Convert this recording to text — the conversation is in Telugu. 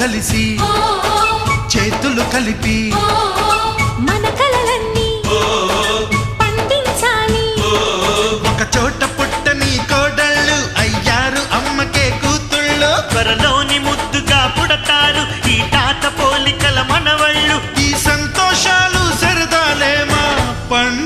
కలిసి చేతులు కలిపి మన కలలన్నీ పండించాలి. ఒక చోట పుట్టని కోడళ్ళు అయ్యారు అమ్మకే కూతుళ్ళు. త్వరలోని ముద్దుగా పుడతారు ఈ తాత పోలికల మనవళ్ళు. ఈ సంతోషాలు సరదాలే మా పండుగ.